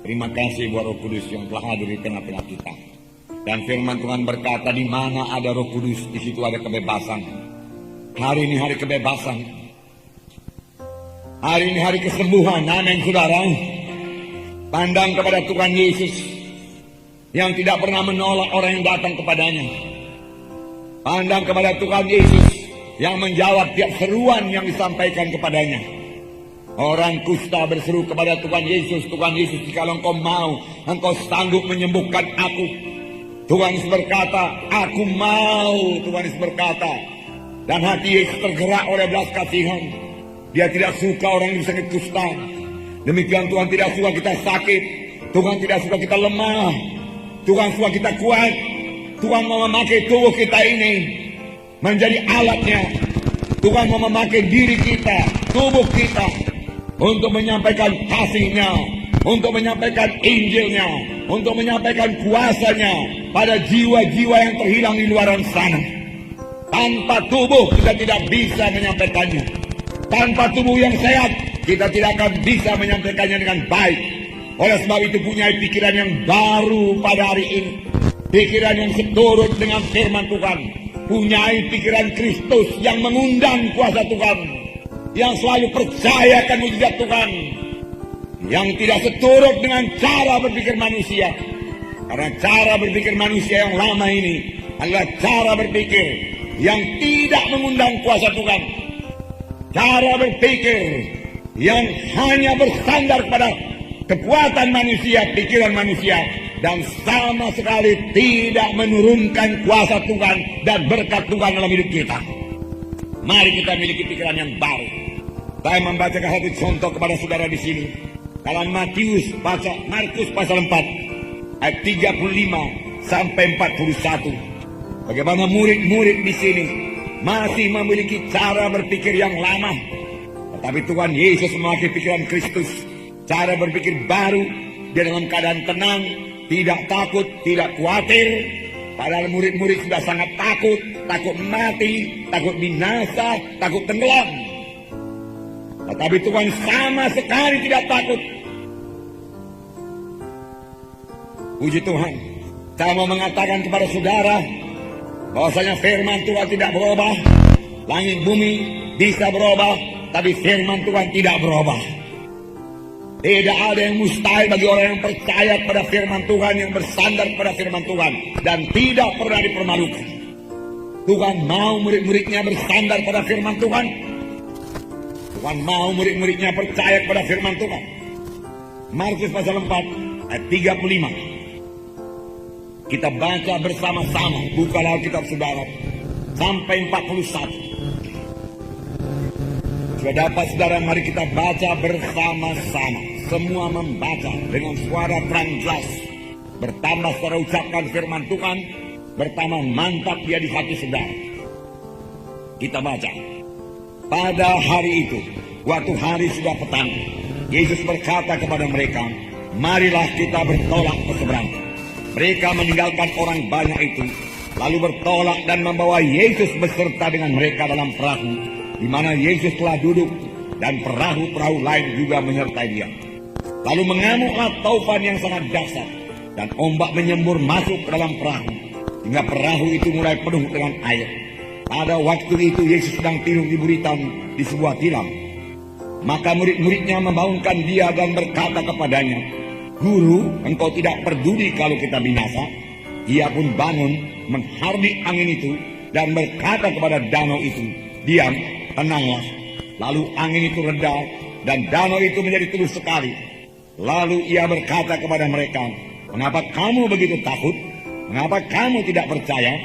Terima kasih buat Roh Kudus yang telah hadir di tengah-tengah kita. Dan firman Tuhan berkata, di mana ada Roh Kudus, di situ ada kebebasan. Hari ini hari kebebasan. Hari ini hari kesembuhan. Amin, saudara. Pandang kepada Tuhan Yesus yang tidak pernah menolak orang yang datang kepadanya. Pandang kepada Tuhan Yesus yang menjawab tiap seruan yang disampaikan kepadanya. Orang kusta berseru kepada Tuhan Yesus, Tuhan Yesus, jika engkau mau, engkau sanggup menyembuhkan aku. Tuhan Yesus berkata, aku mau. Tuhan Yesus berkata, dan hati Yesus tergerak oleh belas kasihan. Dia tidak suka orang yang sakit kusta. Demikian Tuhan tidak suka kita sakit. Tuhan tidak suka kita lemah. Tuhan suka kita kuat. Tuhan mau memakai tubuh kita ini menjadi alatnya. Tuhan mau memakai diri kita, tubuh kita, untuk menyampaikan kasih-Nya, untuk menyampaikan Injil-Nya, untuk menyampaikan kuasa-Nya pada jiwa-jiwa yang terhilang di luar sana. Tanpa tubuh kita tidak bisa menyampaikannya. Tanpa tubuh yang sehat kita tidak akan bisa menyampaikannya dengan baik. Oleh sebab itu punya pikiran yang baru pada hari ini, pikiran yang seturut dengan firman Tuhan, punyai pikiran Kristus yang mengundang kuasa Tuhan, yang selalu percaya akan mujizat Tuhan, yang tidak seturut dengan cara berpikir manusia. Karena cara berpikir manusia yang lama ini adalah cara berpikir yang tidak mengundang kuasa Tuhan. Cara berpikir yang hanya bersandar pada kekuatan manusia, pikiran manusia, dan sama sekali tidak menurunkan kuasa Tuhan dan berkat Tuhan dalam hidup kita. Mari kita miliki pikiran yang baru. Saya membacakan satu contoh kepada saudara di sini. Dalam Markus pasal 4 ayat 35 sampai 41. Bagaimana murid-murid di sini masih memiliki cara berpikir yang lama. Tetapi Tuhan Yesus memakai pikiran Kristus, cara berpikir baru. Dia dalam keadaan tenang, tidak takut, tidak khawatir. Padahal murid-murid sudah sangat takut, takut mati, takut binasa, takut tenggelam. Tetapi Tuhan sama sekali tidak takut. Puji Tuhan. Saya mau mengatakan kepada saudara bahwasanya firman Tuhan tidak berubah. Langit bumi bisa berubah, tapi firman Tuhan tidak berubah. Tidak ada yang mustahil bagi orang yang percaya pada firman Tuhan, yang bersandar pada firman Tuhan, dan tidak pernah dipermalukan. Tuhan mau murid-muridnya bersandar pada firman Tuhan. Tuhan mau murid-muridnya percaya kepada firman Tuhan. Markus pasal 4 ayat 35. Kita baca bersama-sama, bukalah Alkitab saudara sampai 41. Sudah dapat saudara, mari kita baca bersama-sama. Semua membaca dengan suara terang jelas. Bertambah saudara ucapkan firman Tuhan, bertambah mantap dia di hati saudara. Kita baca. Pada hari itu, waktu hari sudah petang, Yesus berkata kepada mereka, marilah kita bertolak ke seberang. Mereka meninggalkan orang banyak itu, lalu bertolak dan membawa Yesus beserta dengan mereka dalam perahu, di mana Yesus telah duduk, dan perahu-perahu lain juga menyertai dia. Lalu mengamuklah taufan yang sangat dahsyat, dan ombak menyembur masuk ke dalam perahu, hingga perahu itu mulai penuh dengan air. Pada waktu itu Yesus sedang tidur di buritan di sebuah tilam. Maka murid-muridnya membangunkan dia dan berkata kepadanya, Guru, engkau tidak peduli kalau kita binasa. Ia pun bangun, menghardik angin itu, dan berkata kepada danau itu, diam, tenanglah. Lalu angin itu reda, dan danau itu menjadi teduh sekali. Lalu ia berkata kepada mereka, mengapa kamu begitu takut? Mengapa kamu tidak percaya?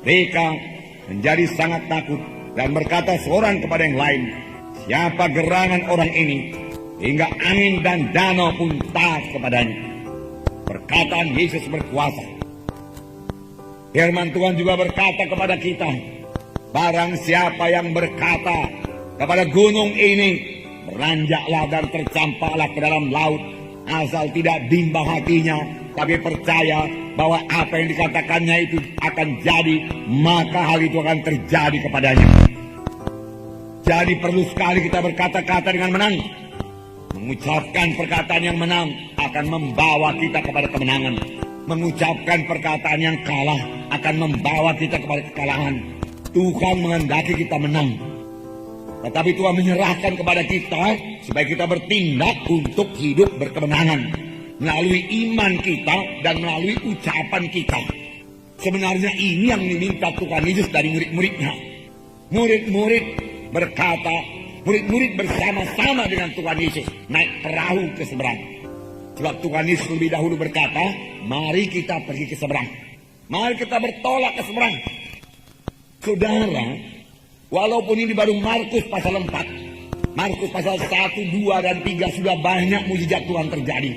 Mereka menjadi sangat takut dan berkata seorang kepada yang lain, siapa gerangan orang ini hingga angin dan danau pun taat kepadanya? Perkataan Yesus berkuasa. Firman Tuhan juga berkata kepada kita, barang siapa yang berkata kepada gunung ini, beranjaklah dan tercampaklah ke dalam laut, asal tidak bimbang hatinya, tapi percaya bahwa apa yang dikatakannya itu akan jadi, maka hal itu akan terjadi kepadanya. Jadi perlu sekali kita berkata-kata dengan menang. Mengucapkan perkataan yang menang akan membawa kita kepada kemenangan. Mengucapkan perkataan yang kalah akan membawa kita kepada kekalahan. Tuhan menghendaki kita menang. Tetapi Tuhan menyerahkan kepada kita supaya kita bertindak untuk hidup berkemenangan. Melalui iman kita dan melalui ucapan kita. Sebenarnya ini yang diminta Tuhan Yesus dari murid-muridnya. Murid-murid berkata, murid-murid bersama-sama dengan Tuhan Yesus naik perahu ke seberang. Sebab Tuhan Yesus lebih dahulu berkata, mari kita pergi ke seberang. Mari kita bertolak ke seberang. Saudara, walaupun ini baru Markus pasal 4. Markus pasal 1, 2, dan 3 sudah banyak mujizat Tuhan terjadi.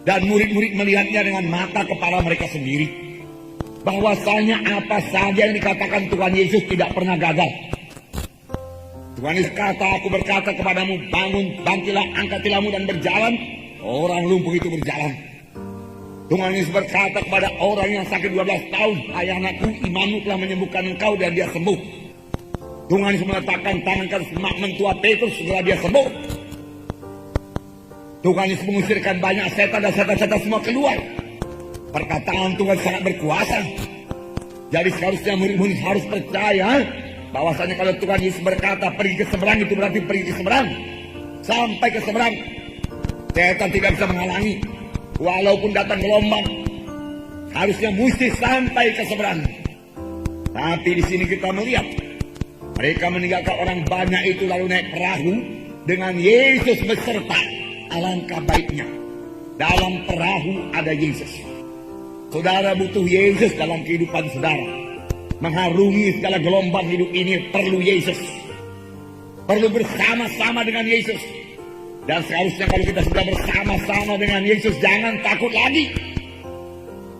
Dan murid-murid melihatnya dengan mata kepala mereka sendiri. Bahwasanya apa saja yang dikatakan Tuhan Yesus tidak pernah gagal. Tuhan Yesus kata, aku berkata kepadamu, bangun, bangkitlah, angkat tilammu dan berjalan. Orang lumpuh itu berjalan. Tuhan Yesus berkata kepada orang yang sakit 12 tahun, hai anakku, imanmu telah menyembuhkan engkau, dan dia sembuh. Tuhan Yesus meletakkan tangan ke semak mentua Petrus, segera dia sembuh. Tuhan Yesus mengusirkan banyak setan dan setan-setan semua keluar. Perkataan Tuhan sangat berkuasa. Jadi seharusnya murid-murid harus percaya bahwasanya kalau Tuhan Yesus berkata pergi ke seberang, itu berarti pergi ke seberang. Sampai ke seberang, setan tidak bisa menghalangi. Walaupun datang gelombang, harusnya mesti sampai ke seberang. Tapi di sini kita melihat mereka meninggalkan orang banyak itu lalu naik perahu dengan Yesus beserta. Alangkah baiknya dalam perahu ada Yesus. Saudara butuh Yesus dalam kehidupan saudara. Mengharungi segala gelombang hidup ini perlu Yesus. Perlu bersama-sama dengan Yesus. Dan seharusnya kalau kita sudah bersama-sama dengan Yesus, jangan takut lagi.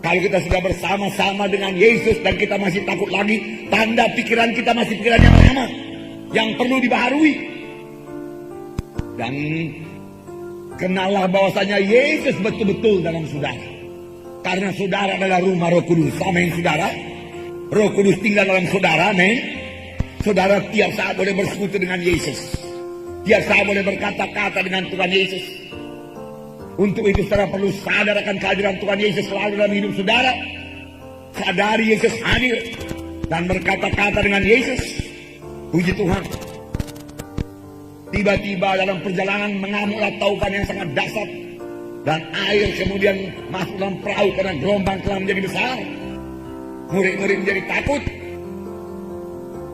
Kalau kita sudah bersama-sama dengan Yesus dan kita masih takut lagi, tanda pikiran kita masih pikiran yang lama, yang perlu dibaharui. Dan kenallah bahwasanya Yesus betul-betul dalam saudara. Karena saudara adalah rumah Roh Kudus. Amin, saudara. Roh Kudus tinggal dalam saudara, amin. Saudara tiap saat boleh bersekutu dengan Yesus. Tiap saat boleh berkata-kata dengan Tuhan Yesus. Untuk itu saudara perlu sadar akan kehadiran Tuhan Yesus selalu dalam hidup saudara. Sadari Yesus hadir dan berkata-kata dengan Yesus. Puji Tuhan. Tiba-tiba dalam perjalanan mengamuklah taufan yang sangat dahsyat. Dan air kemudian masuk dalam perahu karena gelombang telah menjadi besar. Murid-murid menjadi takut.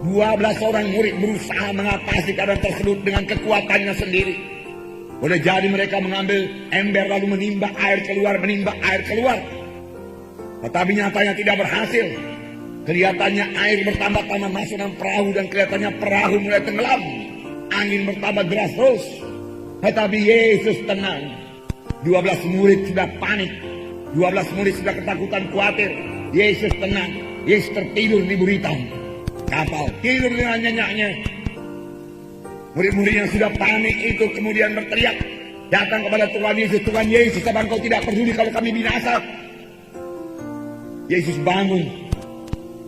12 orang murid berusaha mengatasi keadaan tersebut dengan kekuatannya sendiri. Boleh jadi mereka mengambil ember lalu menimba air keluar. Tetapi nyatanya tidak berhasil. Kelihatannya air bertambah-tambah masuk dalam perahu dan kelihatannya perahu mulai tenggelam. Angin bertambah deras terus. Tetapi Yesus tenang. 12 murid sudah panik. 12 murid sudah ketakutan, khawatir. Yesus tenang. Yesus tertidur di buritan kapal, tidur dengan nyenyaknya. Murid-murid yang sudah panik itu kemudian berteriak, datang kepada Tuhan Yesus. Tuhan Yesus, apa Engkau tidak peduli kalau kami binasa? Yesus bangun.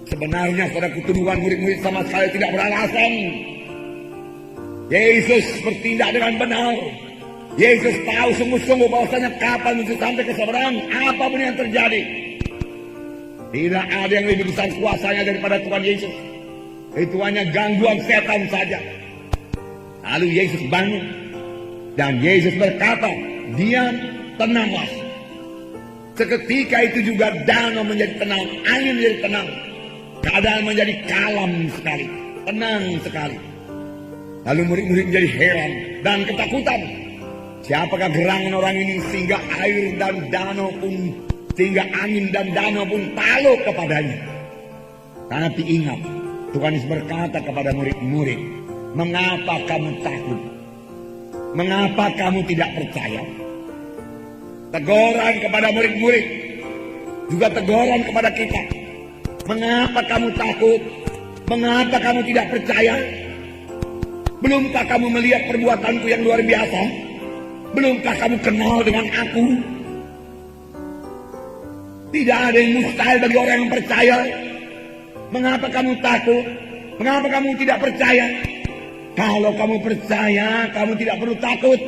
Sebenarnya pada tuduhan murid-murid sama sekali tidak beralasan. Yesus bertindak dengan benar. Yesus tahu sungguh-sungguh bahwasanya kapan untuk sampai ke seberang, apapun yang terjadi. Tidak ada yang lebih besar kuasanya daripada Tuhan Yesus. Itu hanya gangguan setan saja. Lalu Yesus bangun. Dan Yesus berkata, diam, tenanglah. Seketika itu juga danau menjadi tenang, angin menjadi tenang. Keadaan menjadi kalem sekali, tenang sekali. Lalu murid-murid menjadi heran dan ketakutan. Siapakah gerangan orang ini sehingga air dan danau pun, sehingga angin dan danau pun takluk kepadanya. Tapi ingat, Tuhan Yesus berkata kepada murid-murid, mengapa kamu takut? Mengapa kamu tidak percaya? Teguran kepada murid-murid, juga teguran kepada kita. Mengapa kamu takut? Mengapa kamu tidak percaya? Belumkah kamu melihat perbuatanku yang luar biasa? Belumkah kamu kenal dengan aku? Tidak ada yang mustahil bagi orang yang percaya. Mengapa kamu takut? Mengapa kamu tidak percaya? Kalau kamu percaya, kamu tidak perlu takut.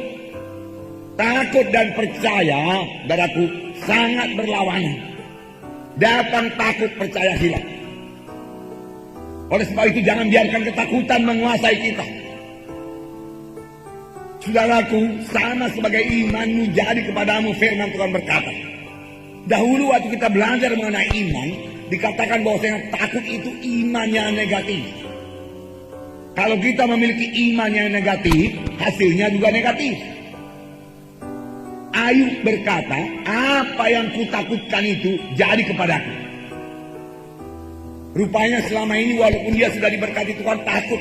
Takut dan percaya, saudaraku, sangat berlawanan. Datang takut, percaya hilang. Oleh sebab itu jangan biarkan ketakutan menguasai kita. Saudaraku, sama sebagai imanmu jadi kepadamu, firman Tuhan berkata. Dahulu waktu kita belajar mengenai iman, dikatakan bahwasanya takut itu iman yang negatif. Kalau kita memiliki iman yang negatif, hasilnya juga negatif. Ayub berkata, apa yang kutakutkan itu jadi kepadaku. Rupanya selama ini walaupun dia sudah diberkati Tuhan, takut.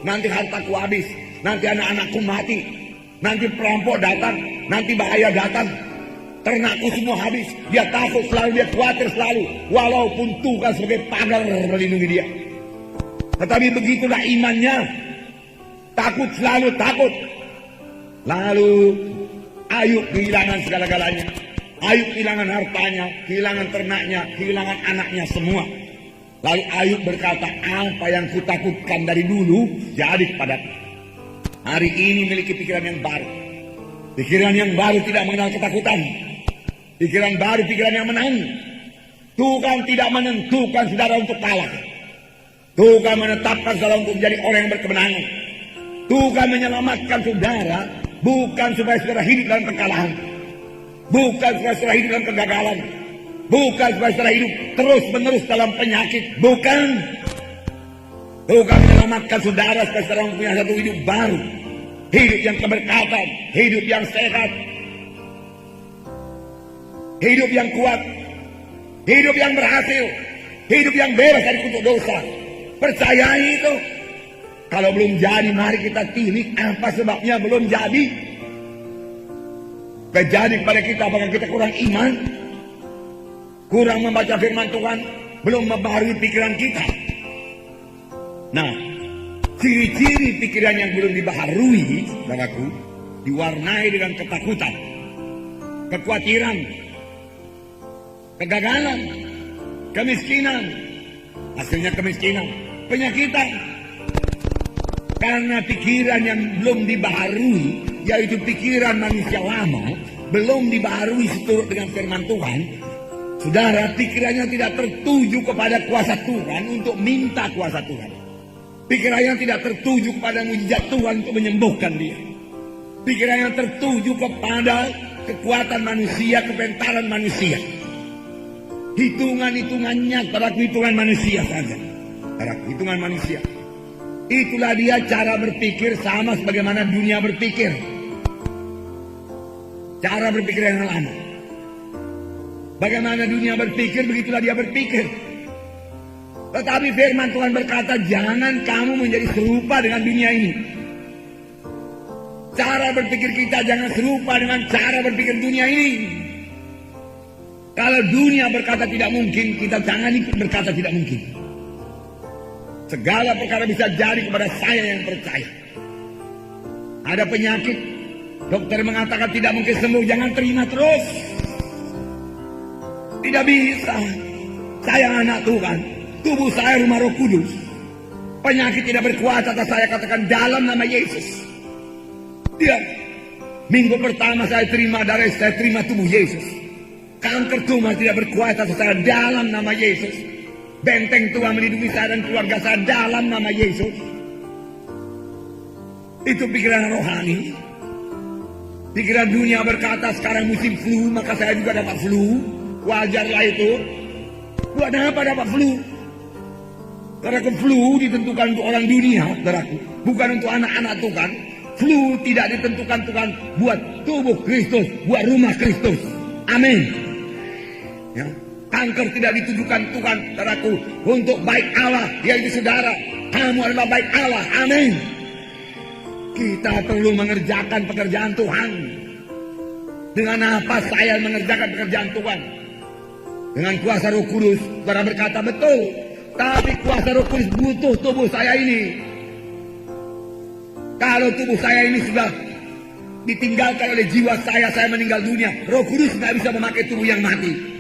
Nanti hartaku habis, nanti anak-anakku mati, nanti perampok datang, nanti bahaya datang, ternakku semua habis. Dia takut selalu, dia khawatir selalu, walaupun Tuhan sebagai pagar melindungi dia. Tetapi begitulah imannya, takut selalu takut. Lalu Ayub kehilangan segala-galanya. Ayub kehilangan hartanya, kehilangan ternaknya, kehilangan anaknya semua. Lalu Ayub berkata, apa yang kutakutkan dari dulu jadi kepadaku. Hari ini memiliki pikiran yang baru. Pikiran yang baru tidak mengenal ketakutan. Pikiran baru, pikiran yang menang. Tuhan tidak menentukan saudara untuk kalah. Tuhan menetapkan saudara untuk menjadi orang yang berkemenangan. Tuhan menyelamatkan saudara bukan supaya saudara hidup dalam kekalahan, bukan supaya saudara hidup dalam kegagalan, bukan supaya saudara hidup terus-menerus dalam penyakit, bukan. Tuhan menyelamatkan saudara supaya saudara mempunyai satu hidup baru, hidup yang keberkatan, hidup yang sehat, hidup yang kuat, hidup yang berhasil, hidup yang bebas dari kutuk dosa. Percayai itu. Kalau belum jadi, mari kita tilik apa sebabnya belum jadi. Terjadi kepada kita, apakah kita kurang iman, kurang membaca firman Tuhan, belum membaharui pikiran kita. Nah, ciri-ciri pikiran yang belum dibaharui, saudaraku, diwarnai dengan ketakutan, kekhawatiran, kegagalan, kemiskinan, hasilnya kemiskinan, penyakitan. Karena pikiran yang belum dibaharui, yaitu pikiran manusia lama, belum dibaharui seturut dengan firman Tuhan, saudara, pikirannya tidak tertuju kepada kuasa Tuhan untuk minta kuasa Tuhan. Pikirannya tidak tertuju kepada mujizat Tuhan untuk menyembuhkan dia. Pikirannya tertuju kepada kekuatan manusia, kepintaran manusia. Hitungan-hitungannya pada hitungan manusia saja. Pada hitungan manusia. Itulah dia cara berpikir sama sebagaimana dunia berpikir. Cara berpikir yang lama. Bagaimana dunia berpikir, begitulah dia berpikir. Tetapi firman Tuhan berkata, jangan kamu menjadi serupa dengan dunia ini. Cara berpikir kita jangan serupa dengan cara berpikir dunia ini. Kalau dunia berkata tidak mungkin, kita jangan ikut berkata tidak mungkin. Segala perkara bisa jadi kepada saya yang percaya. Ada penyakit, dokter mengatakan tidak mungkin sembuh, jangan terima terus. Tidak bisa. Saya anak Tuhan, tubuh saya rumah Roh Kudus. Penyakit tidak berkuasa atas saya, katakan dalam nama Yesus. Dia, minggu pertama saya terima darah, saya terima tubuh Yesus. Kanker tumor tidak berkuasa atas saya, dalam nama Yesus. Benteng Tuhan melindungi saya dan keluarga saya dalam nama Yesus. Itu pikiran rohani. Pikiran dunia berkata sekarang musim flu, maka saya juga dapat flu. Wajarlah itu. Buat apa dapat flu? Karena flu ditentukan untuk orang dunia, saudaraku, bukan untuk anak-anak Tuhan. Flu tidak ditentukan Tuhan buat tubuh Kristus, buat rumah Kristus. Amin. Ya. Kanker tidak ditujukan Tuhan, saudaraku, untuk baik Allah, yaitu saudara. Kamu adalah baik Allah. Amin. Kita perlu mengerjakan pekerjaan Tuhan. Dengan apa saya mengerjakan pekerjaan Tuhan? Dengan kuasa Roh Kudus. Saudara berkata betul. Tapi kuasa Roh Kudus butuh tubuh saya ini. Kalau tubuh saya ini sudah ditinggalkan oleh jiwa saya meninggal dunia. Roh Kudus tidak bisa memakai tubuh yang mati.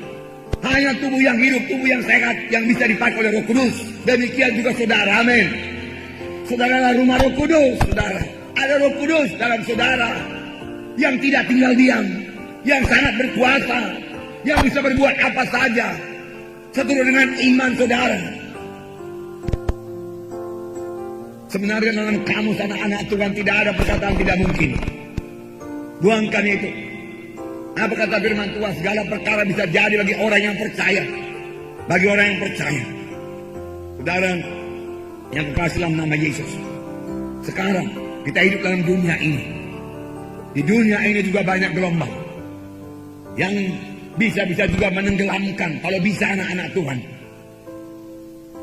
Hanya tubuh yang hidup, tubuh yang sehat yang bisa dipakai oleh Roh Kudus. Demikian juga saudara, amin. Saudara adalah rumah Roh Kudus, saudara. Ada Roh Kudus dalam saudara. yang tidak tinggal diam, yang sangat berkuasa, yang bisa berbuat apa saja seturut dengan iman saudara. Sebenarnya dalam kamus anak-anak Tuhan tidak ada perkataan tidak mungkin. Buangkan itu. Apa kata firman Tuhan? Segala perkara bisa jadi bagi orang yang percaya. Bagi orang yang percaya. Saudara yang kekasih dalam nama Yesus. Sekarang kita hidup dalam dunia ini. Di dunia ini juga banyak gelombang yang bisa-bisa juga menenggelamkan kalau bisa anak-anak Tuhan.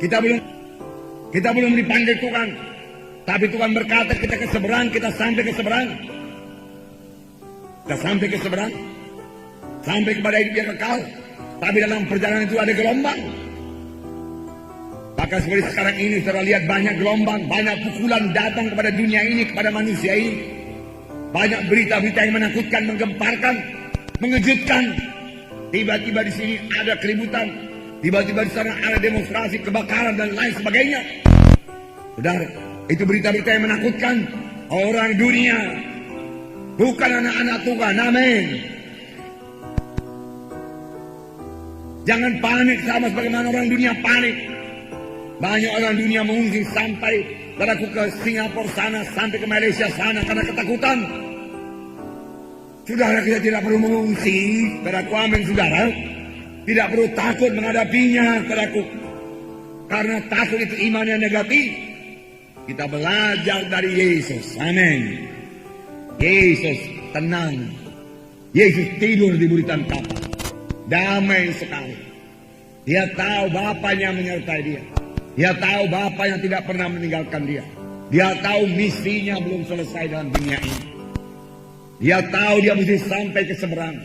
Kita belum dipanggil Tuhan, tapi Tuhan berkata kita ke seberang, kita sampai ke seberang. Kita sampai ke seberang, sampai kepada hidup yang kekal. Tapi dalam perjalanan itu ada gelombang. Bahkan seperti sekarang ini saudara lihat banyak gelombang, banyak pukulan datang kepada dunia ini, kepada manusia ini. Banyak berita-berita yang menakutkan, menggemparkan, mengejutkan. Tiba-tiba di sini ada keributan, tiba-tiba di sana ada demonstrasi, kebakaran dan lain sebagainya. Saudara, itu berita-berita yang menakutkan orang dunia, bukan anak-anak Tuhan. Amin. Jangan panik sama sebagaimana orang dunia panik. Banyak orang dunia mengungsi sampai ke Singapura sana, sampai ke Malaysia sana karena ketakutan. Saudara, kita tidak perlu mengungsi, saudaraku, amin saudara. Tidak perlu takut menghadapinya, saudaraku. Karena takut itu iman yang negatif. Kita belajar dari Yesus, amin. Yesus tenang. Yesus tidur di buritan kapal. Damai sekali. Dia tahu Bapaknya menyertai dia. Dia tahu Bapa yang tidak pernah meninggalkan dia. Dia tahu misinya belum selesai dalam dunia ini. Dia tahu dia mesti sampai ke seberang.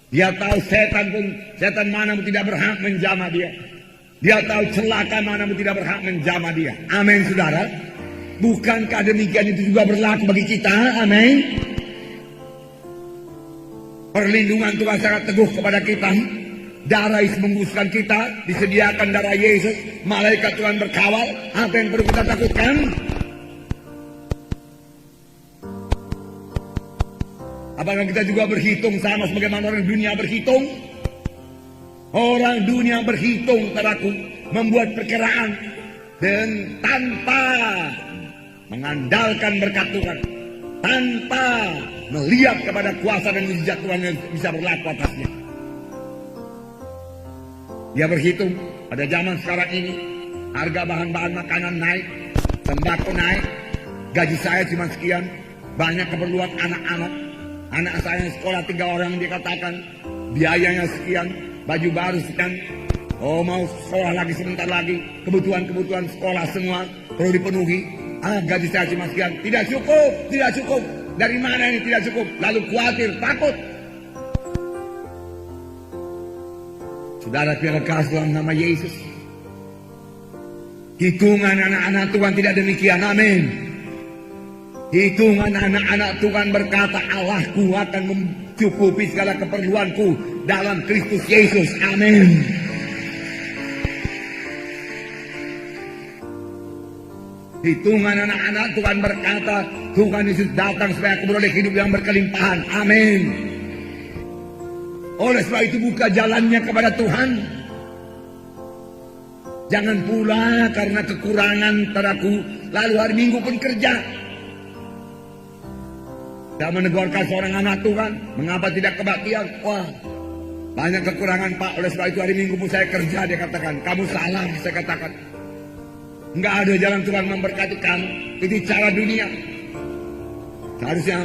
Dia tahu setan mana pun tidak berhak menjamah dia. Dia tahu celaka mana pun tidak berhak menjamah dia. Amin saudara. Bukankah demikian itu juga berlaku bagi kita? Amin. Perlindungan Tuhan sangat teguh kepada kita. Darah Yesus membuskan kita, disediakan darah Yesus, malaikat Tuhan berkawal. Apa yang perlu kita takutkan? Apakah kita juga berhitung sama sebagaimana orang dunia berhitung? Orang dunia berhitung, saudaraku, membuat perkiraan dan tanpa mengandalkan berkat Tuhan, tanpa melihat kepada kuasa dan mujizat Tuhan yang bisa berlaku atasnya. Dia berhitung pada zaman sekarang ini harga bahan-bahan makanan naik, sembako naik, gaji saya cuma sekian, banyak keperluan anak-anak. Anak saya sekolah 3 orang dikatakan biayanya sekian, baju baru sekian. Oh, mau sekolah lagi sebentar lagi, kebutuhan sekolah semua perlu dipenuhi. Gaji saya cuma sekian, tidak cukup, tidak cukup. Dari mana ini tidak cukup? Lalu khawatir, takut. Saudara yang kekasih dalam nama Yesus, hitungan anak-anak Tuhan tidak demikian. Amin. Hitungan anak-anak Tuhan berkata, Allahku akan mencukupi segala keperluanku dalam Kristus Yesus. Amin. Hitungan anak-anak Tuhan berkata, Tuhan Yesus datang supaya aku beroleh hidup yang berkelimpahan. Amin. Oleh sebab itu buka jalannya kepada Tuhan. Jangan pula karena kekurangan padaku lalu hari Minggu pun kerja. Tidak menegurkan seorang anak Tuhan, mengapa tidak kebaktian? Wah, banyak kekurangan Pak, oleh sebab itu hari Minggu pun saya kerja. Dia katakan, kamu salah. Saya katakan, enggak ada jalan Tuhan memberkati kamu. Itu cara dunia. Seharusnya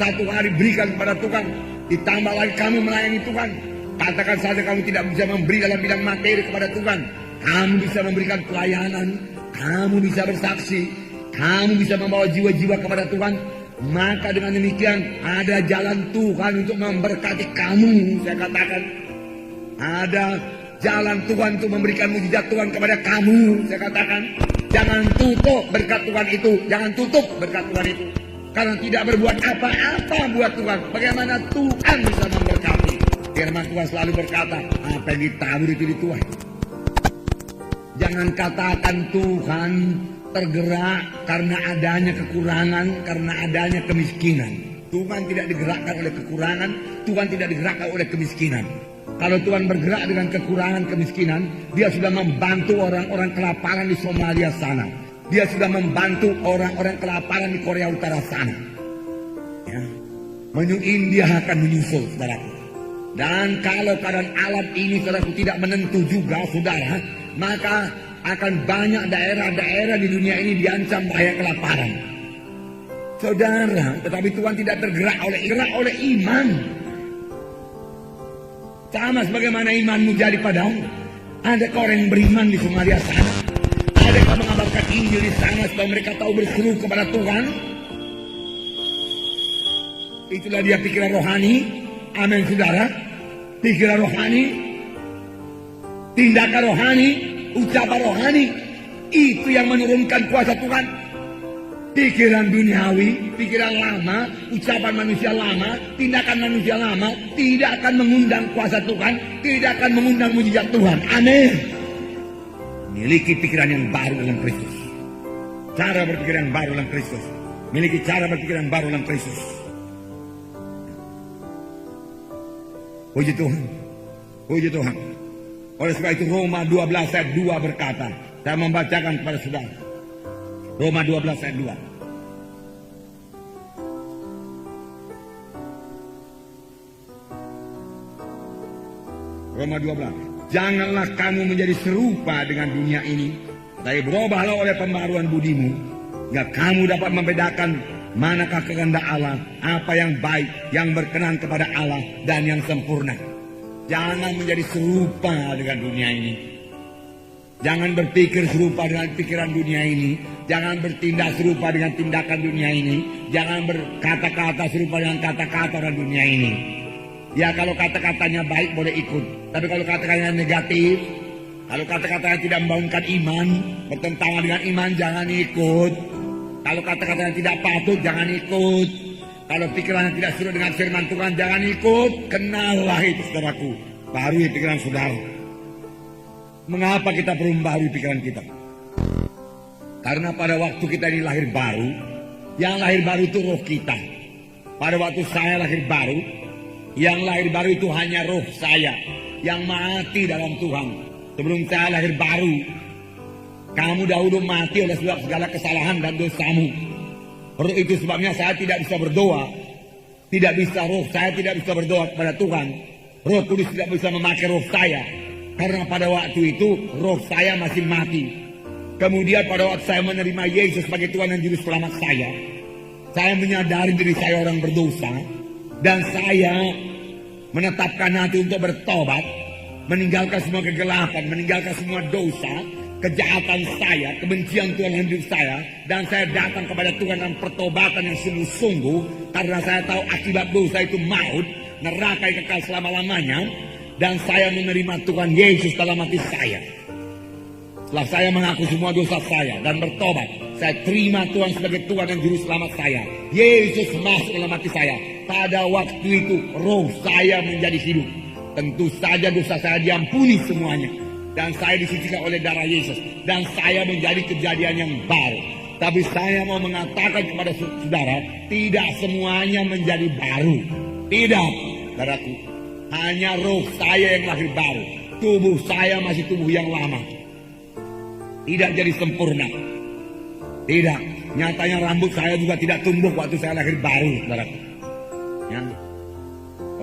1 hari berikan kepada Tuhan, ditambah lagi kamu melayani Tuhan. Katakan saja kamu tidak bisa memberi dalam bidang materi kepada Tuhan, kamu bisa memberikan pelayanan, kamu bisa bersaksi, kamu bisa membawa jiwa-jiwa kepada Tuhan. Maka dengan demikian ada jalan Tuhan untuk memberkati kamu. Saya katakan ada jalan Tuhan untuk memberikan mujizat Tuhan kepada kamu. Saya katakan jangan tutup berkat Tuhan itu, jangan tutup berkat Tuhan itu. Karena tidak berbuat apa-apa buat Tuhan, bagaimana Tuhan bisa memberkati? Firman Tuhan selalu berkata, apa yang ditabur itu dituai. Jangan katakan Tuhan tergerak karena adanya kekurangan, karena adanya kemiskinan. Tuhan tidak digerakkan oleh kekurangan, Tuhan tidak digerakkan oleh kemiskinan. Kalau Tuhan bergerak dengan kekurangan kemiskinan, dia sudah membantu orang-orang kelaparan di Somalia sana. Dia sudah membantu orang-orang kelaparan di Korea Utara sana. Ya. India akan menyusul, saudaraku. Dan kalau keadaan alam ini, saudaraku, tidak menentu juga, saudara, maka akan banyak daerah-daerah di dunia ini diancam bahaya kelaparan. Saudara, tetapi Tuhan tidak tergerak oleh iman. Sama sebagaimana imanmu jadi padamu. Adakah orang yang beriman di Somalia sana? Adakah mengabarkan Injil di sana supaya mereka tahu berseru kepada Tuhan? Itulah dia pikiran rohani. Amin, saudara. Pikiran rohani, tindakan rohani, ucapan rohani. Itu yang menurunkan kuasa Tuhan. Pikiran duniawi, pikiran lama, ucapan manusia lama, tindakan manusia lama tidak akan mengundang kuasa Tuhan, tidak akan mengundang mujizat Tuhan. Amin. Miliki pikiran yang baru dalam Kristus. Cara berpikir yang baru dalam Kristus. Miliki cara berpikir yang baru dalam Kristus. Puji Tuhan. Puji Tuhan. Oleh sebab itu Roma 12 ayat 2 berkata, saya membacakan kepada saudara. Roma 12 ayat 2. Roma 12. Janganlah kamu menjadi serupa dengan dunia ini, tapi berubahlah oleh pembaruan budimu, hingga kamu dapat membedakan manakah kehendak Allah, apa yang baik, yang berkenan kepada Allah, dan yang sempurna. Jangan menjadi serupa dengan dunia ini. Jangan berpikir serupa dengan pikiran dunia ini. Jangan bertindak serupa dengan tindakan dunia ini. Jangan berkata-kata serupa dengan kata-kata orang dunia ini. Ya, kalau kata-katanya baik boleh ikut. Tapi kalau kata-katanya negatif, kalau kata-katanya tidak membangunkan iman, bertentangan dengan iman, jangan ikut. Kalau kata-katanya tidak patut, jangan ikut. Kalau pikirannya tidak sesuai dengan firman Tuhan, jangan ikut. Kenallah itu, saudaraku. Baru pikiran saudara. Mengapa kita perlu membarui pikiran kita? Karena pada waktu kita ini lahir baru, yang lahir baru itu roh kita. Pada waktu saya lahir baru, yang lahir baru itu hanya roh saya yang mati dalam Tuhan. Sebelum saya lahir baru, kamu dahulu mati oleh sebab segala kesalahan dan dosamu. Roh itu sebabnya saya tidak bisa berdoa. Tidak bisa, roh saya tidak bisa berdoa kepada Tuhan. Roh Kudus tidak bisa memakai roh saya. Karena pada waktu itu roh saya masih mati. Kemudian pada waktu saya menerima Yesus sebagai Tuhan dan Juru Selamat saya menyadari diri saya orang berdosa. Dan saya menetapkan hati untuk bertobat, meninggalkan semua kegelapan, meninggalkan semua dosa, kejahatan saya, kebencian Tuhan dalam hidup saya. Dan saya datang kepada Tuhan dalam pertobatan yang sungguh-sungguh. Karena saya tahu akibat dosa itu maut, neraka yang kekal selama-lamanya. Dan saya menerima Tuhan Yesus dalam hati saya. Setelah saya mengaku semua dosa saya dan bertobat, saya terima Tuhan sebagai Tuhan dan Juru Selamat saya. Yesus masuk dalam hati saya. Pada waktu itu roh saya menjadi hidup. Tentu saja dosa saya diampuni semuanya. Dan saya disucikan oleh darah Yesus. Dan saya menjadi kejadian yang baru. Tapi saya mau mengatakan kepada saudara, tidak semuanya menjadi baru. Tidak, saudaraku. Hanya roh saya yang lahir baru. Tubuh saya masih tubuh yang lama. Tidak jadi sempurna. Tidak. Nyatanya rambut saya juga tidak tumbuh waktu saya lahir baru, saudaraku. Ya.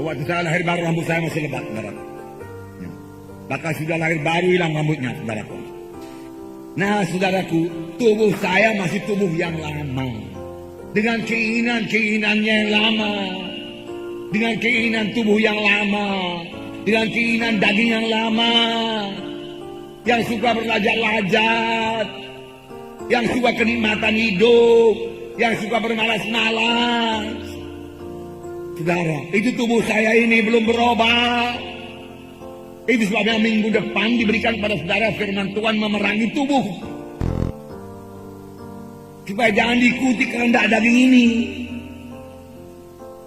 Waktu saya lahir baru rambut saya masih lebat, saudaraku. Ya. Bahkan sudah lahir baru hilang rambutnya, saudaraku. Nah, saudaraku, tubuh saya masih tubuh yang lama. Dengan keinginan-keinginannya yang lama. Dengan keinginan tubuh yang lama, dengan keinginan daging yang lama, yang suka berlajat-lajat, yang suka kenikmatan hidup, yang suka bermalas-malas. Saudara, itu tubuh saya ini belum berubah. Itu sebabnya minggu depan diberikan pada saudara firman Tuhan memerangi tubuh. Supaya jangan diikuti kehendak daging ini.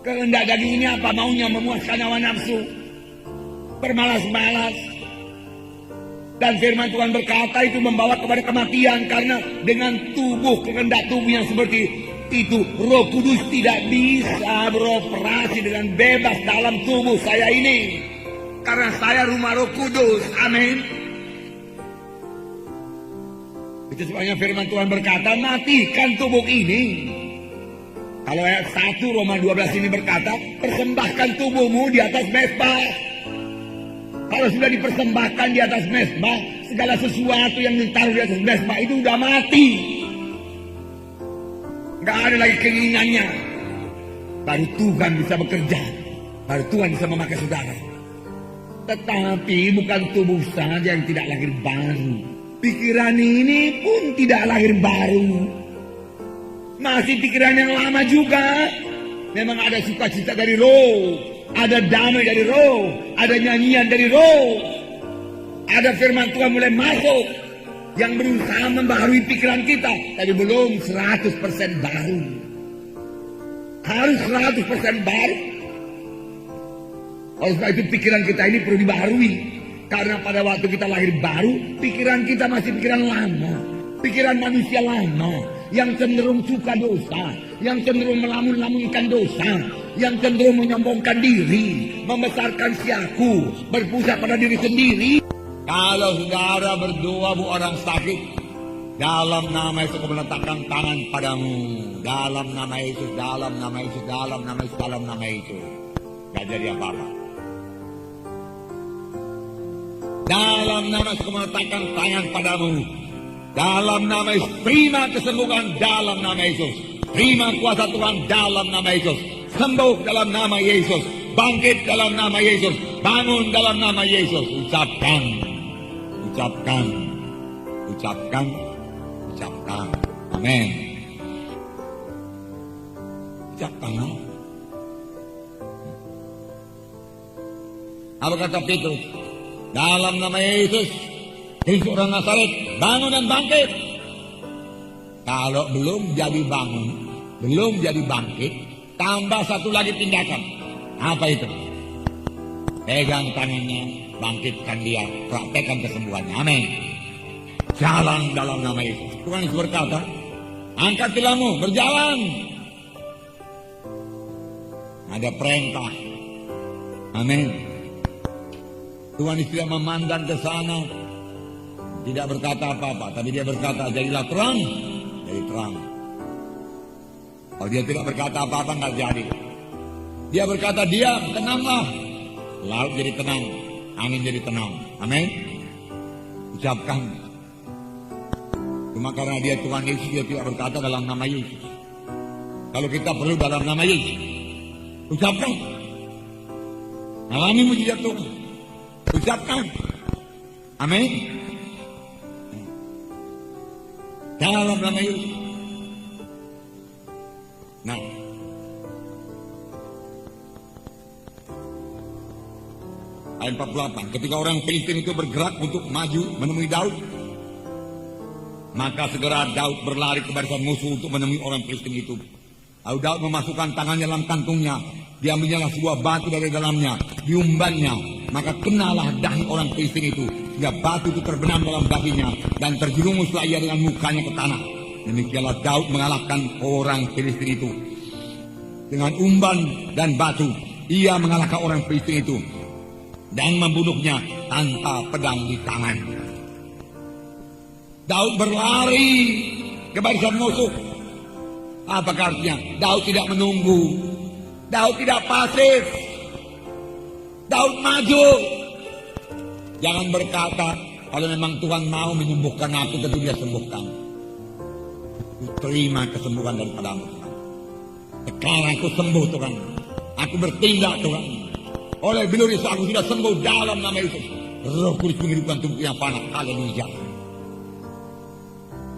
Kehendak daging ini apa maunya? Memuaskan hawa nafsu, bermalas-malas. Dan firman Tuhan berkata itu membawa kepada kematian. Karena dengan tubuh, kehendak tubuh yang seperti itu Roh Kudus tidak bisa beroperasi dengan bebas dalam tubuh saya ini. Karena saya rumah Roh Kudus. Amin. Itu sebabnya firman Tuhan berkata, matikan tubuh ini. Kalau ayat 1 Roma 12 ini berkata, persembahkan tubuhmu di atas mezbah. Kalau sudah dipersembahkan di atas mezbah, segala sesuatu yang ditaruh di atas mezbah itu sudah mati. Gak ada lagi keinginannya. Baru Tuhan bisa bekerja. Baru Tuhan bisa memakai saudara. Tetapi bukan tubuh saja yang tidak lahir baru. Pikiran ini pun tidak lahir baru. Masih pikiran yang lama juga. Memang ada sukacita dari roh. Ada damai dari roh. Ada nyanyian dari roh. Ada firman Tuhan mulai masuk. Yang berusaha membaharui pikiran kita. Tapi belum 100% baru. Harus 100% baru. Oleh sebab itu pikiran kita ini perlu dibaharui. Karena pada waktu kita lahir baru, pikiran kita masih pikiran lama. Pikiran manusia lama. Yang cenderung suka dosa. Yang cenderung melamun-lamunkan dosa. Yang cenderung menyombongkan diri. Membesarkan siaku. Berpusat pada diri sendiri. Kalau saudara berdoa bu orang sakit, dalam nama Yesus aku meletakkan tangan padamu. Dalam nama Yesus, dalam nama Yesus, dalam nama Yesus, dalam nama Yesus. Gak jadi apa-apa. Dalam nama Yesus aku meletakkan tangan padamu. Dalam nama Yesus, terima kesembuhan dalam nama Yesus. Terima kuasa Tuhan dalam nama Yesus. Sembuh dalam nama Yesus. Bangkit dalam nama Yesus. Bangun dalam nama Yesus. Ucapkan. Ucapkan, ucapkan, ucapkan. Amin. Ucapkan. Apa kata Petrus? Dalam nama Yesus, Yesus orang Nazaret, bangun dan bangkit. Kalau belum jadi bangun, belum jadi bangkit, tambah satu lagi tindakan. Apa itu? Pegang tangannya. Bangkitkan dia, praktekkan kesembuhannya. Amin. Jalan dalam nama Yesus. Tuhan Yesus berkata, angkat tilangmu, berjalan. Ada perintah. Amin. Tuhan Yesus tidak memandang ke sana, tidak berkata apa-apa, tapi dia berkata, jadilah terang, jadi terang. Kalau dia tidak berkata apa-apa, nggak jadi. Dia berkata, diam, tenanglah. Laut jadi tenang. Angin jadi tenang. Amin. Ucapkan. Cuma karena dia Tuhan Yesus, dia tidak berkata dalam nama Yesus. Kalau kita perlu dalam nama Yesus, ucapkan. Alami mujizat Tuhan. Ucapkan. Amin. Dalam nama Yesus. Nah, ayat 48. Ketika orang Filistin itu bergerak untuk maju menemui Daud, maka segera Daud berlari ke barisan musuh untuk menemui orang Filistin itu. Lalu Daud memasukkan tangannya dalam kantungnya, diambilnya sebuah batu dari dalamnya, diumbannya, maka kenalah dahi orang Filistin itu, sehingga batu itu terbenam dalam dahinya dan terjerumuslah ia dengan mukanya ke tanah. Demikianlah Daud mengalahkan orang Filistin itu dengan umban dan batu. Ia mengalahkan orang Filistin itu dan membunuhnya tanpa pedang di tangan. Daud berlari ke barisan musuh. Apa artinya? Daud tidak menunggu. Daud tidak pasif. Daud maju. Jangan berkata, kalau memang Tuhan mau menyembuhkan aku, tentu dia sembuhkan. Terima kesembuhan daripadamu Tuhan. Sekarang aku sembuh Tuhan. Aku bertindak Tuhan. Oleh bilur Yesus aku sudah sembuh dalam nama Yesus. Roh Kudus menghidupkan tubuh yang panah. Haleluya.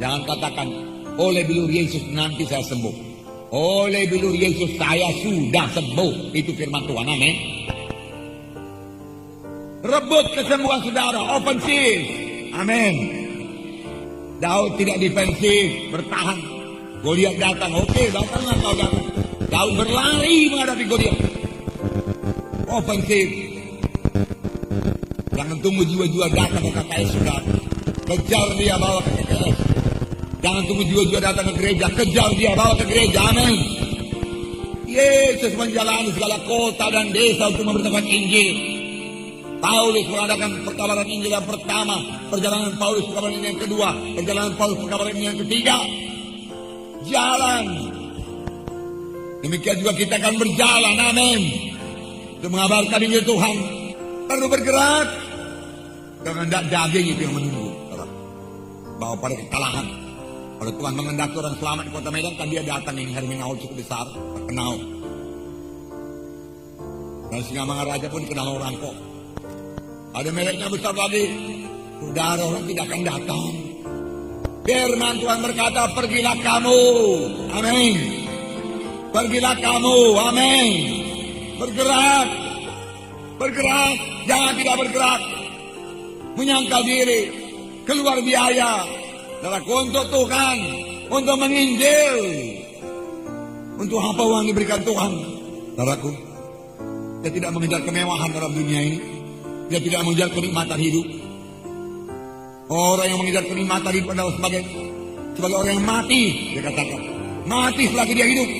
Jangan katakan, oleh bilur Yesus nanti saya sembuh. Oleh bilur Yesus saya sudah sembuh. Itu firman Tuhan. Amin. Rebut kesembuhan saudara. Ofensif. Amin. Daud tidak defensif. Bertahan. Goliat datang. Oke, datanglah kau datang. Daud berlari menghadapi Goliat. Ofensif. Jangan tunggu jiwa-jiwa datang ke KKS sudah. Kejar dia bawa ke KKS. Jangan tunggu jiwa-jiwa datang ke gereja, kejar dia, bawa ke gereja, amin. Yesus menjalani segala kota dan desa untuk memberitakan Injil. Paulus mengadakan perkabaran Injil yang pertama, perjalanan Paulus perkabaran Injil yang kedua, perjalanan Paulus perkabaran Injil yang ketiga. Jalan. Demikian juga kita akan berjalan, amin. Untuk mengabarkan Injil Tuhan. Perlu bergerak. Dengan daging itu yang menunggu. Bawa pada kekalahan. Kalau Tuhan mengendaki orang selamat di kota Medan, kan dia datang yang Herminaul cukup besar, terkenal. Dan Singamangaraja pun dikenal orang kok. Ada mereknya besar lagi. Saudara, orang tidak akan datang. Firman Tuhan berkata, pergilah kamu. Amin. Pergilah kamu. Amin. Bergerak. Bergerak. Jangan tidak bergerak. Menyangkal diri. Keluar biaya. Untuk Tuhan. Untuk menginjil. Untuk apa uang diberikan Tuhan? Saudaraku, dia tidak mengejar kemewahan dalam dunia ini. Dia tidak mengejar kenikmatan hidup. Orang yang mengejar kenikmatan hidup adalah sebagai orang yang mati. Dia katakan, mati selagi dia hidup.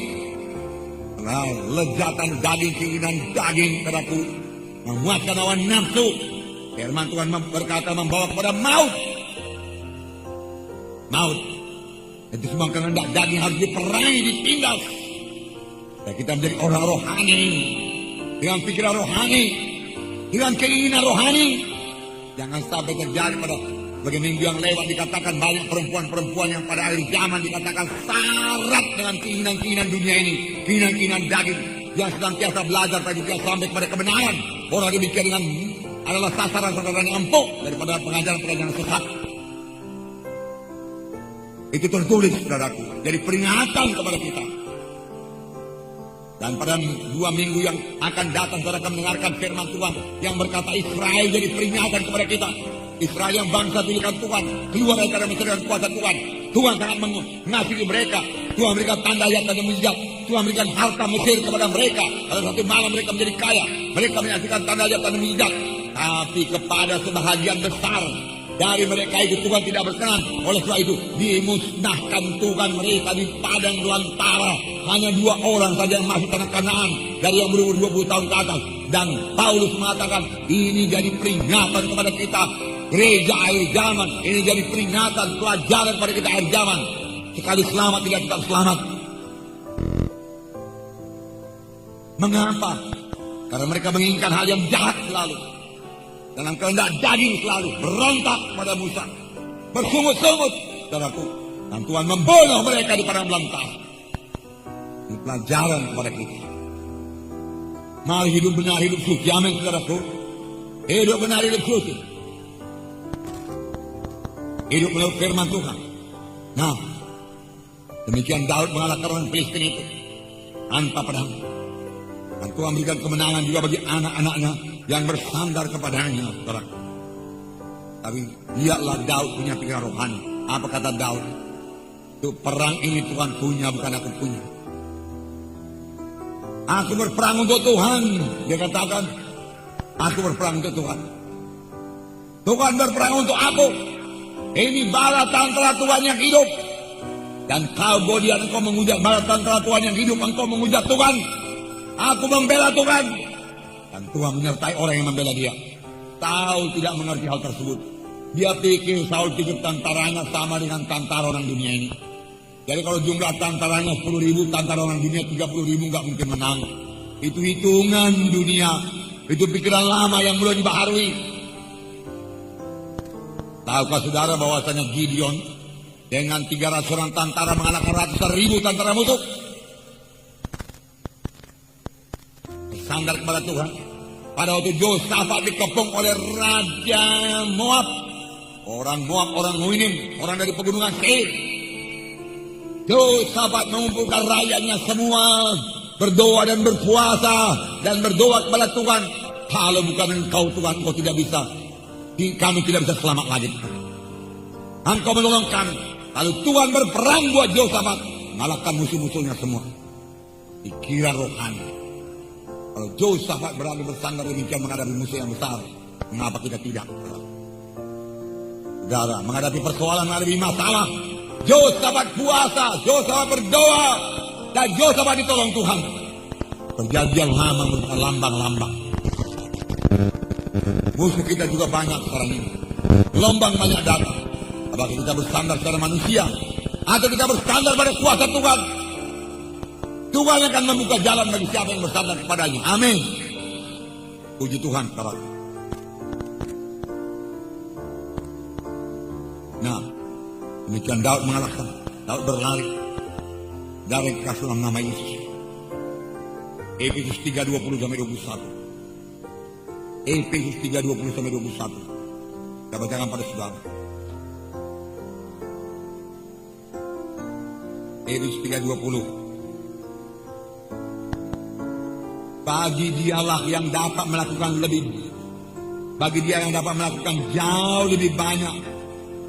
Nah, lezatan daging, keinginan daging, saudaraku, memuaskan hawa nafsu. Firman Tuhan berkata membawa kepada maut. Maut. Itu semua kehendak daging harus diperangi, ditindas. Dan kita menjadi orang rohani. Dengan pikiran rohani. Dengan keinginan rohani. Jangan sampai terjadi pada bagi minggu yang lewat dikatakan banyak perempuan-perempuan yang pada akhir zaman dikatakan syarat dengan keinginan-keinginan dunia ini. Keinginan-keinginan daging. Yang senantiasa belajar tapi juga sampai kepada kebenaran. Orang demikian dengan adalah sasaran-sasaran yang empuk daripada pengajaran-pengajaran sesat. Itu tertulis, saudaraku. Jadi peringatan kepada kita. Dan pada 2 minggu yang akan datang, saudara akan mendengarkan firman Tuhan yang berkata Israel jadi peringatan kepada kita. Israel yang bangsa pilihan Tuhan, keluar dari Mesir dengan kuasa Tuhan. Tuhan sangat mengasihi mereka. Tuhan memberikan tanda ayat dan mujizat. Tuhan memberikan harta Mesir kepada mereka. Pada satu malam mereka menjadi kaya. Mereka menyaksikan tanda ayat dan mujizat. Tapi kepada sebahagian besar dari mereka itu Tuhan tidak berkenan. Oleh sebab itu dimusnahkan Tuhan mereka di padang belantara. Hanya 2 orang saja yang masuk tanah Kanaan dari yang berumur 20 tahun ke atas. Dan Paulus mengatakan ini jadi peringatan kepada kita gereja akhir zaman. Ini jadi peringatan pelajaran kepada kita akhir zaman. Sekali selamat tidak tetap selamat. Mengapa? Karena mereka menginginkan hal yang jahat selalu. Dalam kehendak daging selalu berontak pada Musa, bersungut-sungut, saudaraku. Dan Tuhan membunuh mereka di padang belantara. Ini pelajaran kepada kita. Mari hidup benar, hidup suci. Amin, saudaraku. Hidup benar, hidup suci. Hidup menurut firman Tuhan. Nah, demikian Daud mengalahkan orang Filistin itu tanpa pedang. Dan Tuhan berikan kemenangan juga bagi anak-anaknya yang bersandar kepadanya, saudara. Tapi lihatlah Daud punya pikiran rohani. Apa kata Daud? Itu perang ini Tuhan punya, bukan aku punya. Aku berperang untuk Tuhan. Dia katakan, aku berperang untuk Tuhan. Tuhan berperang untuk aku. Ini bala tentara Tuhan yang hidup. Dan kau Goliat, engkau menghujat bala tentara Tuhan yang hidup. Engkau menghujat Tuhan. Aku membela Tuhan. Dan Tuhan menyertai orang yang membela dia. Saul tidak mengerti hal tersebut. Dia pikir Saul pikir tentaranya sama dengan tentara orang dunia ini. Jadi kalau jumlah tentaranya 10.000, tentara orang dunia 30.000 nggak mungkin menang. Itu hitungan dunia. Itu pikiran lama yang belum dibaharui. Tahukah saudara bahwasanya Gideon dengan 300 orang tentara mengalahkan ratusan ribu tentara musuh? Bersandar kepada Tuhan. Pada waktu Yosafat dikepung oleh Raja Moab. Orang Moab, orang Huinim, orang dari pegunungan Seir. Yosafat mengumpulkan rakyatnya semua. Berdoa dan berpuasa. Dan berdoa kepada Tuhan. Kalau bukan engkau Tuhan, engkau tidak bisa. Kami tidak bisa selamat lagi. Engkau menolong kami. Lalu Tuhan berperang buat Yosafat. Mengalahkan musuh-musuhnya semua. Pikiran rohani. Kalau Yosafat berani bersandar demikian menghadapi musuh yang besar, mengapa kita tidak? Saudara, menghadapi persoalan, menghadapi masalah, Yosafat puasa, Yosafat berdoa, dan Yosafat ditolong Tuhan. Perjanjian lama merupakan lambang-lambang. Musuh kita juga banyak sekarang ini. Gelombang banyak datang. Apakah kita bersandar pada manusia, atau kita bersandar pada kuasa Tuhan? Tuhan akan membuka jalan bagi siapa yang bersandar kepadanya. Amin. Puji Tuhan, kawan. Nah, demikian Daud mengalahkan. Daud berlari dari kekasuhan nama Yesus. Efesus 3:20 sampai 21. Efesus 3:20 sampai 21. Kita bacakan pada saudara. Efesus 3:20. Bagi dialah yang dapat melakukan lebih, bagi dia yang dapat melakukan jauh lebih banyak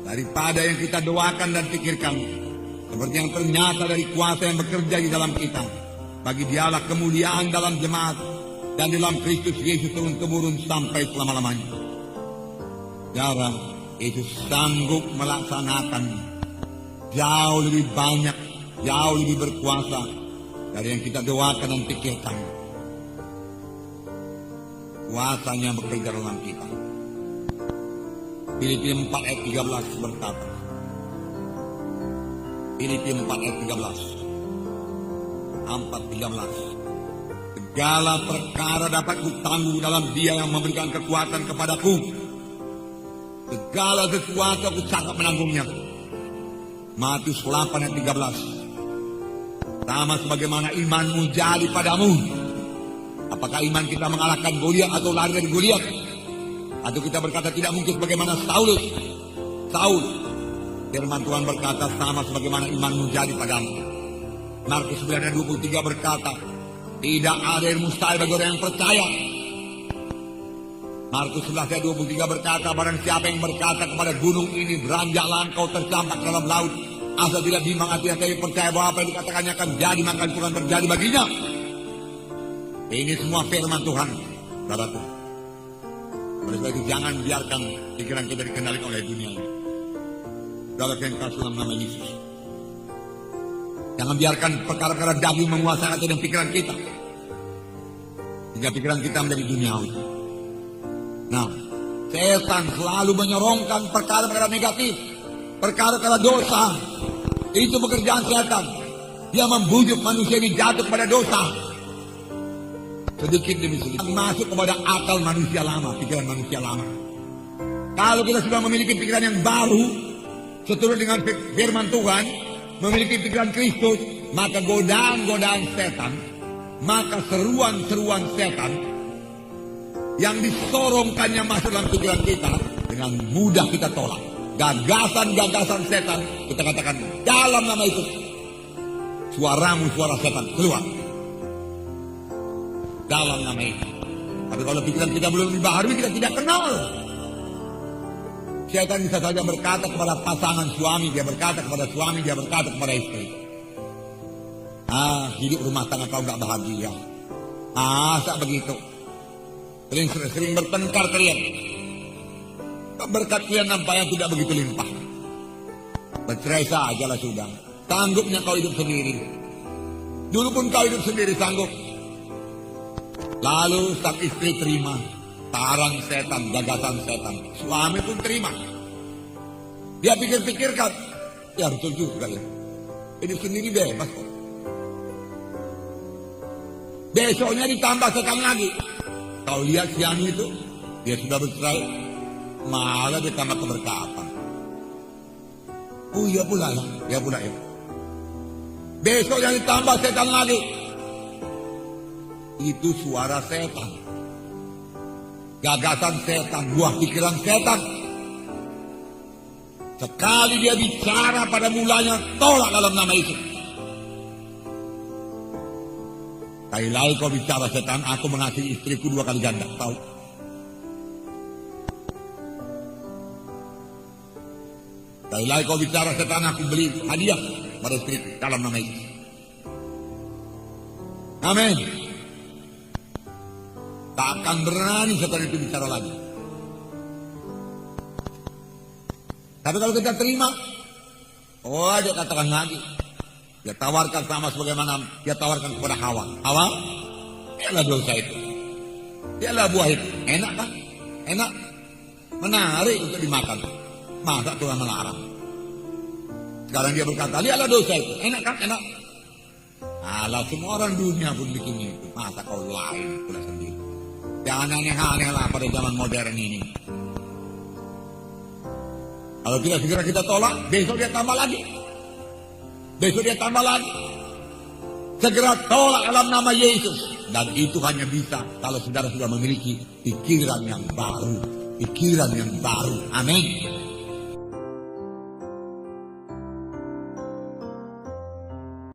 daripada yang kita doakan dan pikirkan, seperti yang ternyata dari kuasa yang bekerja di dalam kita. Bagi dialah kemuliaan dalam jemaat dan dalam Kristus Yesus turun-temurun sampai selama-lamanya. Saudara, Yesus sanggup melaksanakan jauh lebih banyak, jauh lebih berkuasa dari yang kita doakan dan pikirkan. Kuasanya bekerja dalam kita. Filipi 4 ayat 13 berkata. Filipi 4 ayat 13. 4:13. Segala perkara dapat kutangguh dalam Dia yang memberikan kekuatan kepadaku. Segala sesuatu aku sanggup menanggungnya. Matius 8 ayat 13. Sama sebagaimana imanmu jadi padamu. Apakah iman kita mengalahkan Goliat atau lari dari Goliat? Atau kita berkata tidak mungkin sebagaimana Saul. Firman Tuhan berkata sama sebagaimana imanmu jadi padamu. Markus 9 ayat 23 berkata, tidak ada yang mustahil bagi orang yang percaya. Markus 11 ayat 23 berkata, barang siapa yang berkata kepada gunung ini, beranjaklah engkau tercampak dalam laut, asal tidak bimbang hatinya, tapi percaya bahwa apa yang dikatakannya akan jadi, maka itu akan terjadi baginya. Ini semua firman Tuhan, saudaraku. Oleh sebab itu jangan biarkan pikiran kita dikendalikan oleh dunia ini. Dalam yang kasih dalam nama Yesus. Jangan biarkan perkara-perkara daging menguasai hati dan pikiran kita, sehingga pikiran kita menjadi duniawi. Nah, setan selalu menyorongkan perkara-perkara negatif, perkara-perkara dosa. Itu pekerjaan setan. Dia membujuk manusia ini jatuh pada dosa. Sedikit demi sedikit masuk kepada akal manusia lama, pikiran manusia lama. Kalau kita sudah memiliki pikiran yang baru, seturut dengan firman Tuhan, memiliki pikiran Kristus, maka godaan-godaan setan, maka seruan-seruan setan yang disorongkannya masuk dalam pikiran kita, dengan mudah kita tolak. Gagasan-gagasan setan, kita katakan dalam nama Yesus, suaramu suara setan, keluar dalam nama itu. Tapi kalau pikiran kita belum dibaharui, kita tidak kenal. Setan bisa saja berkata kepada pasangan suami, dia berkata kepada suami, dia berkata kepada istri, hidup rumah tangga kau gak bahagia. Masa begitu? Sering bertengkar kalian. Berkat kalian nampaknya tidak begitu limpah. Bercerai sajalah sudah. Sanggupnya kau hidup sendiri. Dulu pun kau hidup sendiri sanggup. Lalu sang istri terima tarang setan, gagasan setan. Suami pun terima. Dia pikir-pikirkan, ya betul juga ya. Hidup sendiri bebas kok. Besoknya ditambah setan lagi. Kau lihat siang itu, dia sudah bercerai, malah ditambah keberkatan. Oh iya pula ya, Besoknya ditambah setan lagi. Itu suara setan, gagasan setan, buah pikiran setan. Sekali dia bicara pada mulanya, tolak dalam nama Yesus. Kali-kali kau bicara setan, aku mengasihi istriku 2 kali ganda, tahu? Kali-kali kau bicara setan, aku beli hadiah pada istriku dalam nama Yesus. Amin. Tak akan berani setan itu bicara lagi. Tapi kalau kita terima, Oh, dia katakan lagi. Dia tawarkan sama sebagaimana dia tawarkan kepada Hawa. Hawa, dialah dosa itu. Dialah buah itu. Enak kan? Enak. Menarik untuk dimakan. Masa Tuhan melarang? Sekarang dia berkata, lihatlah dosa itu. Enak kan? Enak. Alah, semua orang dunia pun bikin itu. Masa kau lain pula sendiri. Jangan aneh-aneh lah pada zaman modern ini. Kalau tidak segera kita tolak, besok dia tambah lagi. Besok dia tambah lagi. Segera tolak dalam nama Yesus. Dan itu hanya bisa kalau saudara sudah memiliki pikiran yang baru. Pikiran yang baru. Amin.